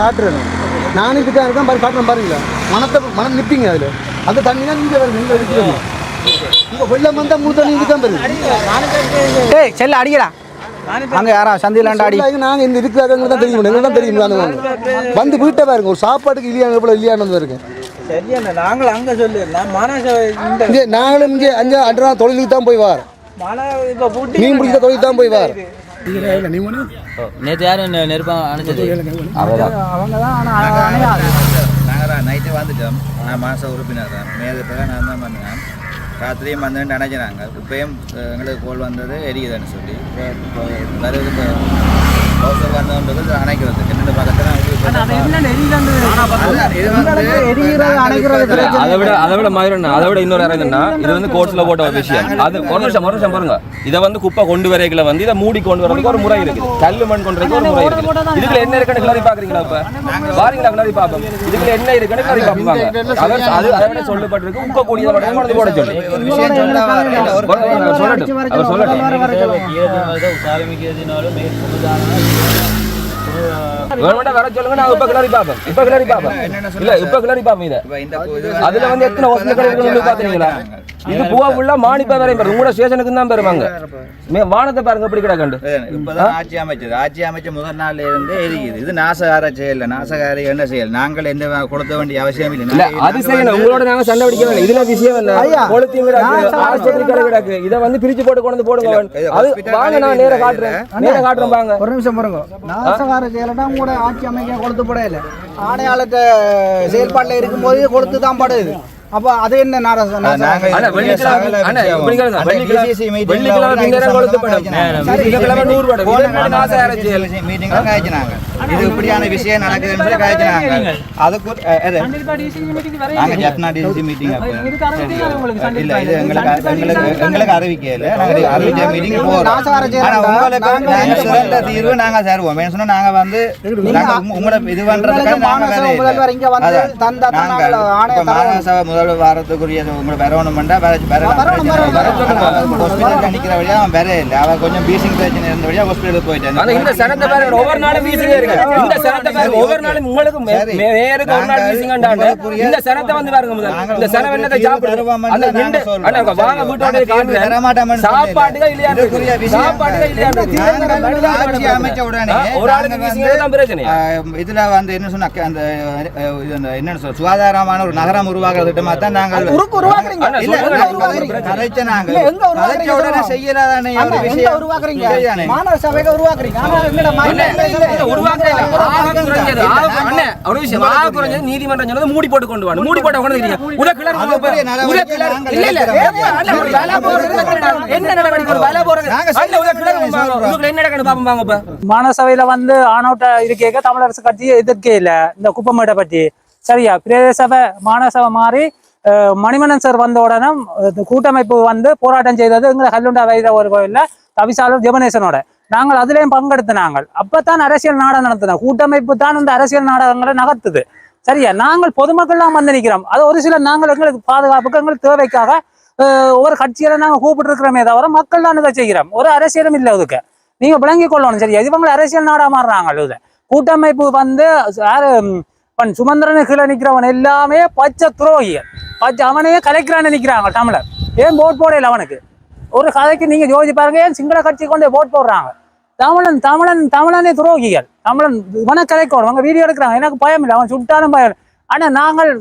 காட்டுறேன் நானும் இதுக்காக இருக்கேன் பாரு காட்டுறேன் பாருங்களா மனம் நிற்பீங்க அதில் அந்த தண்ணி தான் நீங்கள் வருது நீங்கள் எடுத்துருங்க இப்போ வெள்ளம் வந்தால் முழு தண்ணி இதுதான் பாருங்க ஏய் செல்ல அடிக்கிறா அங்கே யாரா சந்தையிலாண்டா அடி நாங்கள் இந்த இருக்கிறாங்க தான் தெரியும் எங்களுக்கு தான் தெரியுங்களா அந்த வந்து வீட்டை பாருங்க ஒரு சாப்பாட்டுக்கு இல்லையானது இருக்கு நாங்களும் அங்கே சொல்லிடலாம் நாங்களும் இங்கே அங்கே அன்றா தொழிலுக்கு தான் போய் வார் மீன் பிடிக்கிற தொழிலுக்கு தான் போய் வார் நேற்று யாரும் நெருப்பாக அணைச்சது அவங்க தான் நாங்கள் தான் நைட்டு வந்துட்டோம் நான் மாத உறுப்பினர் தான் மேலே நான் தான் பண்ணேன் ராத்திரியும் வந்து நினைக்கிறாங்க இப்பயும் எங்களுக்கு கோல் வந்தது எரியுதுன்னு சொல்லி வருது பவுசர் வந்தவன்றது அணைக்கிறது என்னென்ன பக்கத்தில் அதை விட மதுரண்ணா அதை விட இன்னொரு இறங்குன்னா இது வந்து கோர்ட்ஸில் போட்ட ஒரு விஷயம் அது ஒரு நிமிஷம் பாருங்க இதை வந்து குப்பை கொண்டு வரைகளை வந்து இதை மூடி கொண்டு வரதுக்கு ஒரு முறை இருக்குது கல்லு மண் கொண்டு வரதுக்கு ஒரு முறை இருக்குது இதுல என்ன இருக்குன்னு கிளறி பாக்குறீங்களா இப்ப பாருங்களா கிளறி பார்ப்போம் இதுல என்ன இருக்குன்னு கிளறி பார்ப்பாங்க அது அதை விட சொல்லப்பட்டிருக்கு உப்ப கூடியதை மட்டும் கொண்டு போட சொல்லி வர சொல்லுங்க நான் இப்ப கிளறி பாப்பேன் இல்ல இப்ப கிளறி பாப்பேன் இதை அதுல வந்து எத்தனை ஹாஸ்பிட்டல் இருக்குன்னு பாத்தீங்களா இது பூவா ஃபுல்லா மானிப்பா வரையும் பாருங்க உங்களோட ஸ்டேஷனுக்கு தான் பெறுவாங்க வானத்தை பாருங்க எப்படி கிடக்கண்டு இப்பதான் ஆட்சி அமைச்ச முதல் நாள்ல இருந்து எரியுது இது நாசகார செயல் நாசகார என்ன செயல் நாங்கள் எந்த கொடுத்த வேண்டிய அவசியம் இல்லை அது செய்யணும் உங்களோட நாங்க சண்டை பிடிக்கணும் இதுல விஷயம் என்ன கொளுத்தி ஆஸ்பத்திரி கிடக்கு இதை வந்து பிரிச்சு போட்டு கொண்டு போடுங்க அது வாங்க நான் நேர காட்டுறேன் வாங்க ஒரு நிமிஷம் பாருங்க நாசகார செயலா கூட ஆட்சி அமைக்க கொளுத்து போடல ஆணையாளர்கிட்ட செயல்பாட்டில் இருக்கும்போது கொளுத்து தான் படுது அப்ப அது என்ன இது இப்படியான விஷயம் நடக்குதுன்னு காய்ச்சினாங்க அதுக்கு இல்ல இது எங்களுக்கு அறிவிக்கல அறிவிச்ச மீட்டிங் உங்களுக்கு தீர்வு நாங்க தருவோம் சொன்னா நாங்க வந்து உங்களை இது பண்றதுக்கு முதல்வர் வாரத்துக்குரிய உங்களை வரணும்னா நிக்கிற வழியா அவன் வேற இல்லை அவன் கொஞ்சம் பீசிங் பிரச்சனை இருந்த வழியா ஹாஸ்பிட்டலுக்கு போயிட்டாங்க இந்த சனத்தை பாருங்க ஒவ்வொரு நாளும் பீசிங் இருக்கு இந்த சனத்தை பாருங்க ஒவ்வொரு நாளும் உங்களுக்கு வேருக்கு ஒரு நாள் பீசிங் ஆண்டாங்க இந்த சனத்தை வந்து பாருங்க முதல்ல இந்த சனம் என்னத்தை சாப்பிடுறோம் அந்த நின்று அண்ணா வாங்க வீட்டோட காட்டுறேன் சாப்பாட்டுக்கு இல்லையா ஆட்சி அமைச்ச உடனே ஒரு ஆளுக்கு பீசிங் தான் பிரச்சனை இதுல வந்து என்ன சொன்னா அந்த என்ன சுகாதாரமான ஒரு நகரம் உருவாக்குற திட்டமா தான் நாங்கள் நீதிமன்றம் மூடி போட்டு கொண்டு வாங்க மூடி போட்டு மாநசபையில வந்து ஆனோட்ட இருக்கேக்க தமிழரசு கட்சியை எதிர்க்கே இல்ல இந்த குப்பமேட்டை பற்றி சரியா பிரதேச சபை மாநசபை மாறி மணிமணன் சார் வந்த உடனே கூட்டமைப்பு வந்து போராட்டம் செய்தது எங்களை கல்லுண்டா வைர ஒரு கோயில்ல தவிசாளர் ஜெபனேசனோட நாங்கள் அதுலயும் பங்கெடுத்தினாங்க அப்பதான் அரசியல் நாடகம் நடத்தினோம் கூட்டமைப்பு தான் இந்த அரசியல் நாடகங்களை நகர்த்துது சரியா நாங்கள் பொதுமக்கள்லாம் வந்து நிற்கிறோம் அது ஒரு சில நாங்கள் எங்களுக்கு பாதுகாப்புக்கு எங்களுக்கு தேவைக்காக ஒவ்வொரு கட்சியில நாங்கள் கூப்பிட்டு இருக்கிறோமே தவிர மக்கள் தான் இதை செய்கிறோம் ஒரு அரசியலும் இல்லை அதுக்கு நீங்க விளங்கிக் கொள்ளணும் சரியா இவங்களை அரசியல் நாடகம் மாறுறாங்க இது கூட்டமைப்பு வந்து யாரு சுமந்திரனு கீழே நிற்கிறவன் எல்லாமே பச்சை துரோகிகள் பச்சை அவனையே கலைக்கிறான்னு நிற்கிறாங்க தமிழர் ஏன் போட் போடல அவனுக்கு ஒரு கதைக்கு நீங்க யோசிச்சு பாருங்க ஏன் சிங்கள கட்சி கொண்டு போட் போடுறாங்க தமிழனே துரோகிகள் தமிழன் இவனை கலைக்கணும் அவங்க வீடியோ எடுக்கிறாங்க எனக்கு பயம் இல்லை அவன் சுட்டாலும் பயம் ஆனா நாங்கள்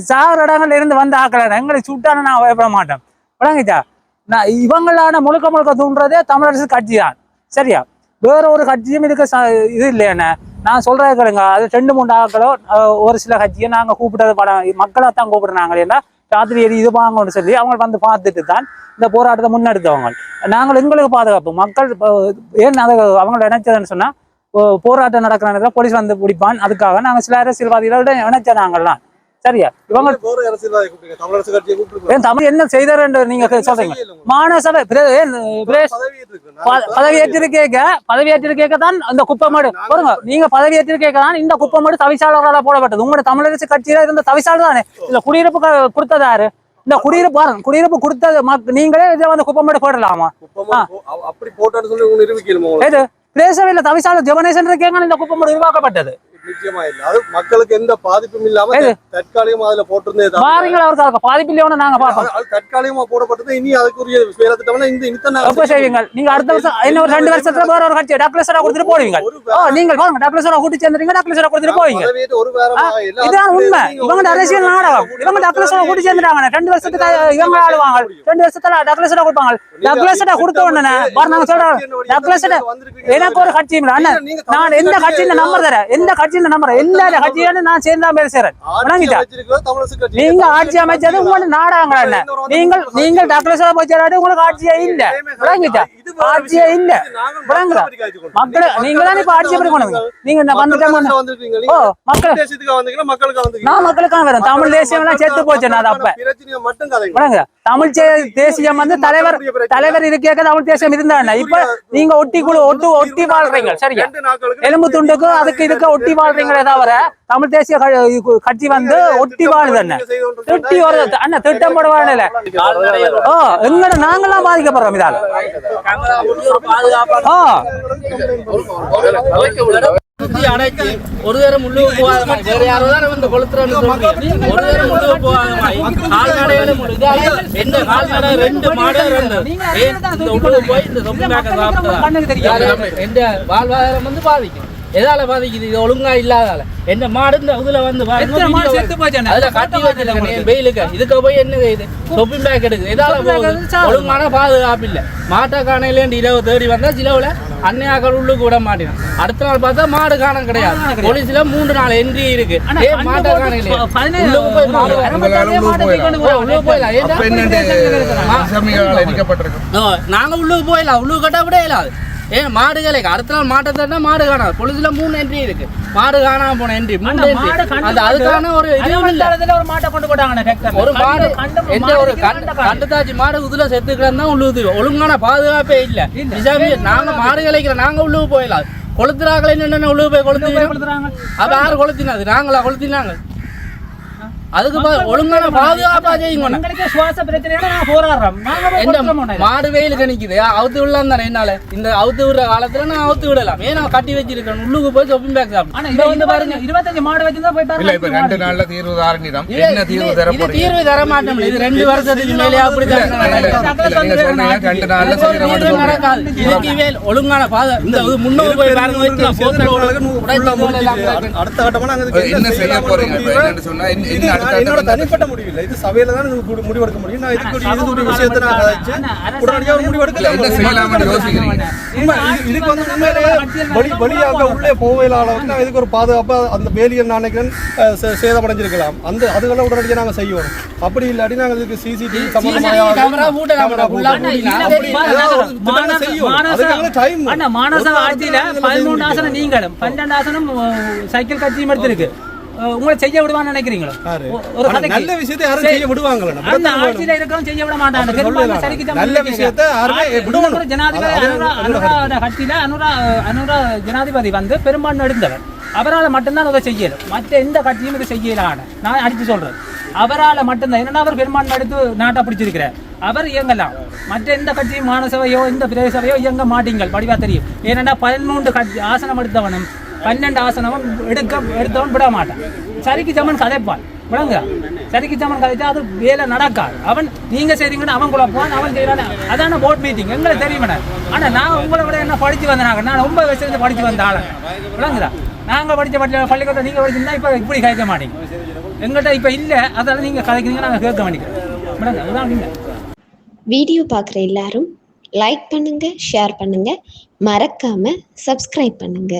சாகர இடங்கள்ல இருந்து வந்து ஆக்கல எங்களை சுட்டாலும் நான் பயப்பட மாட்டேன் விளங்கிட்டா நான் இவங்களான முழுக்க தூண்டுறதே தமிழரசு கட்சி தான் சரியா வேற ஒரு கட்சியும் இதுக்கு இது இல்லையானே நான் சொல்றது கேளுங்க அது 2-3 ஆக்களோ ஒரு சில கட்சியை நாங்க கூப்பிட்டது படம் மக்களை தான் கூப்பிடுறாங்க ஏன்னா ராத்திரி இது வாங்கன்னு சொல்லி அவங்க வந்து பார்த்துட்டு தான் இந்த போராட்டத்தை முன்னெடுத்தவங்க நாங்கள் எங்களுக்கு பாதுகாப்பு மக்கள் ஏன் அதை அவங்க நினைச்சதுன்னு சொன்னா போராட்டம் நடக்கிற நேரத்தில் போலீஸ் வந்து பிடிப்பான் அதுக்காக நாங்க சில அரசியல்வாதிகளோட நினைச்ச நாங்கள்லாம் சரியா இவங்க தமிழ் என்ன செய்தார் நீங்க சொல்றீங்க மாநசபை பதவியேற்று கேட்க தான் அந்த குப்பமேடு பாருங்க நீங்க பதவியேற்று கேட்க தான் இந்த குப்பமேடு தவிசாளர்களால் போடப்பட்டது உங்களோட தமிழரசு கட்சியில இருந்த தவிசாளர் தானே இல்ல குடியிருப்பு கொடுத்ததாரு இந்த குடியிருப்பு பாருங்க குடியிருப்பு கொடுத்தது நீங்களே இதை வந்து குப்பமேடு போடலாமா பிரதேச சபையில தவிசாளர் ஜெபனேசன் இருக்கேங்க இந்த குப்பமேடு உருவாக்கப்பட்டது நிச்சயமா இல்ல. அது மக்களுக்கு எந்த பாதிப்பும் இல்லாம தற்காலிகமா அதுல போட்டிருந்தே தான். பாருங்கள் அவருக்கு பாதிப்பு இல்லையோன்னு நாங்க பார்ப்போம். அது தற்காலிகமா போடப்பட்டது. இனி அதுக்குரிய வேலை திட்டம்னா இந்த எப்ப செய்வீங்க நீங்க? அடுத்த வருஷம் இன்னும் ஒரு 2 வருஷத்துல வேற ஒரு கட்சி டாக்லஸரா கொடுத்துட்டு போடுவீங்க. நீங்க வாங்க டாக்லஸரா கூட்டி சேர்ந்துறீங்க, டாக்லஸரா கொடுத்துட்டு போவீங்க. ஒரு வாரமா இதுதான் உண்மை. இவங்க அரசியல் நாடகம். இவங்க டாக்லஸரா கூட்டி சேர்ந்துட்டாங்க. 2 வருஷத்துக்கு இவங்க ஆடுவாங்க, 2 வருஷத்துல டாக்லஸரா கொடுப்பாங்க. டாக்லஸரா கொடுத்த உடனே பாரு நாங்க சொல்றோம் டாக்லஸரா எனக்கு ஒரு கட்சி இல்ல அண்ணா. நான் எந்த கட்சியின் நம்பர் தரேன், எந்த கட்சியின் நம்பர் எல்லா கட்சியும் நான் சேர்ந்தா பேர் சேரேன். நீங்க ஆட்சி அமைச்சது உங்களோட நாடகங்கள் என்ன? நீங்கள் டாக்லஸரா போய் சேராது உங்களுக்கு ஆட்சியே இல்ல. விளங்கிட்டா? ஆட்சியே இல்ல. விளங்குதா? மக்கள் நீங்க தான் இப்ப ஆட்சி எப்படி கொண்டு நீங்க நான் மக்களுக்காக வரேன். தமிழ் தேசியம் எல்லாம் சேர்த்து போச்சு. நான் அப்ப விளங்குதா? தமிழ் தேசியம் வந்து தலைவர் இது கேட்க தமிழ் தேசியம் இருந்தா இப்ப நீங்க ஒட்டி வாழ்றீங்க. சரியா? எலும்பு துண்டுக்கு அதுக்கு இதுக்கு ஒட்டி வாழ்றீங்களே தவிர தமிழ் தேசிய கட்சி வந்து ஒட்டி வாழுது. திட்டி வருது அண்ணா, திட்டம் போட வாழல. எங்கட நாங்களாம் பாதிக்கப்படுறோம் இதால. ஒரு நேரம் உள்ளுக்கு போகாதமா வேற யாரும் வந்து கொளுத்துறன்னு சொல்லி ஒரு நேரம் உள்ளுக்கு போகாதமா கால்நடைகளும் எந்த கால்நடை 2 மாடு இந்த உள்ளுக்கு போய் இந்த சொம்பு பேக்க சாப்பிட்டா எந்த வாழ்வாதாரம் வந்து பாதிக்கும். எதால பாதிக்குது? இது ஒழுங்கா இல்லாதால என்ன மாடு இந்த இதுல வந்து அதுல கட்டி வச்சிருக்கேன் வெயிலுக்கு. இதுக்கு போய் என்ன இது சொப்பிங் பேக் எடுக்குது. எதால ஒழுங்கான பாதுகாப்பு இல்ல. மாட்டை காணையிலேருந்து இரவு தேடி வந்தா சிலவுல அன்னையாக்கள் உள்ளுக்கு விட மாட்டேன். அடுத்த நாள் பார்த்தா மாடு காணம் கிடையாது. போலீஸ்ல 3 நாள் என்ட்ரி இருக்கு. மாட்டை காணையில உள்ளுக்கு போய் நாங்க உள்ளுக்கு போயிடலாம். உள்ளுக்கு கட்டா விட இல்லாது. மாடுகளை அடுத்த நாள் மாட்டை தட்டா மாடு காணாது. பொலிஸ்ல 3 என்ட்ரி இருக்கு. மாடு காணாம போன என்ட்ரி 3 என்ட்ரி. அதுக்கான ஒரு ஒரு மாட்டை கொண்டு போட்டாங்க. ஒரு மாடு எந்த ஒரு கண்டுதாச்சி மாடு இதுல செத்துக்கிறதா உள்ளுக்கு ஒழுங்கான பாதுகாப்பே இல்ல. நாங்க மாடு கலைக்கிற நாங்க உள்ளுக்கு போயிடலாம். கொளுத்துறாங்களே என்னென்ன உள்ளுக்கு போய் கொளுத்துறாங்க. அப்ப யாரு கொளுத்தினாது? நாங்களா கொளுத்தினாங்க? அதுக்கு ஒழுங்கான பாதுகாப்பா செய்யுங்க. சுவாச பிரச்சனை மாடு வெயிலுக்கு நிக்குது. அவுத்து விடலாம் தானே என்னால. இந்த அவுத்து விடுற காலத்துல நான் அவுத்து விடலாம். ஏன்னா கட்டி வச்சிருக்கேன். உள்ளுக்கு போய் ஷாப்பிங் பேக் சாப்பிடும். பாருங்க 25 மாடு வச்சிருந்தா போய் பாருங்க. இப்ப 2 நாள்ல தீர்வு தாரணிதான். என்ன தீர்வு தர போறீங்க? தீர்வு தர மாட்டோம். இது 2 வருஷத்துக்கு மேலே அப்படி தான் நடக்காது. இதுக்கு மேல் ஒழுங்கான இந்த முன்னோக்கு போய் பாருங்க. அடுத்த கட்டமா என்ன செய்ய போறீங்க? என்னன்னு சொன்னா என்னோட தனிப்பட்ட முடிவு இல்லை. இது சபையில தான் முடிவெடுக்க முடியும். நான் இதுக்கு விஷயத்தை நான் உடனடியாக முடிவெடுக்கல. என்ன செய்யலாம்னு யோசிக்கிறீங்க? இதுக்கு வந்து உண்மையிலே வழியாக உள்ளே போவையில அளவுக்கு இதுக்கு ஒரு பாதுகாப்பா அந்த வேலியன் நினைக்கிறேன் சேதமடைஞ்சிருக்கலாம். அந்த அதுகளை உடனடியாக நாங்கள் செய்வோம். அப்படி இல்லாட்டி நாங்கள் இதுக்கு சிசிடிவி சம்பந்தமாக மாநச ஆட்சியில 13 ஆசனம் நீங்களும் 12 ஆசனம் சைக்கிள் கட்சியும் எடுத்திருக்கு. உங்களை செய்ய விடுவான்னு நினைக்கிறீங்களோ? ஒரு நல்ல விஷயத்தை யாரும் செய்ய விடுவாங்களா? அந்த ஆட்சியில இருக்கவங்க செய்ய விட மாட்டாங்க. நல்ல விஷயத்தை ஜனாதிபதி அனுரா கட்சியில அனுரா ஜனாதிபதி வந்து பெரும்பான்மை எடுத்தவர். அவரால் மட்டும்தான் அதை செய்யணும். மற்ற எந்த கட்சியும் இதை செய்யலான நான் அடித்து சொல்றேன். அவரால் மட்டும்தான். என்னன்னா அவர் பெரும்பான்மை எடுத்து நாட்டை பிடிச்சிருக்கிறார். அவர் இயங்கலாம். மற்ற எந்த கட்சியும் மாநசபையோ இந்த பிரதேச சபையோ இயங்க மாட்டீங்கள். படிவா தெரியும். ஏன்னா 13 ஆசனம் எடுத்தவனும் 12 ஆசனமும் எடுத்தவன் விட மாட்டான். சரிக்கு சமன் கதைப்பான். விளங்க சரிக்கு சமன் கதைச்சா அது வேலை நடக்காது. அவன் நீங்க செய்றீங்கன்னு அவன் குழப்பான், அவன் செய்யறான். அதான போர்ட் மீட்டிங் எங்களை தெரியும். ஆனா நான் உங்களை விட என்ன படிச்சு வந்தாங்க. நான் 9 வயசுல படிச்சு வந்த ஆளு. விளங்குதா? நாங்க படிச்ச பள்ளிக்கூடம் நீங்க படிச்சிருந்தா இப்ப இப்படி கதைக்க மாட்டீங்க. எங்கள்கிட்ட இப்ப இல்ல. அதால நீங்க கதைக்கிறீங்க, நாங்க கேட்க மாட்டேங்கிறோம். அதுதான் நீங்க வீடியோ பார்க்குற எல்லாரும் லைக் பண்ணுங்க, ஷேர் பண்ணுங்க, மறக்காம சப்ஸ்கிரைப் பண்ணுங்க.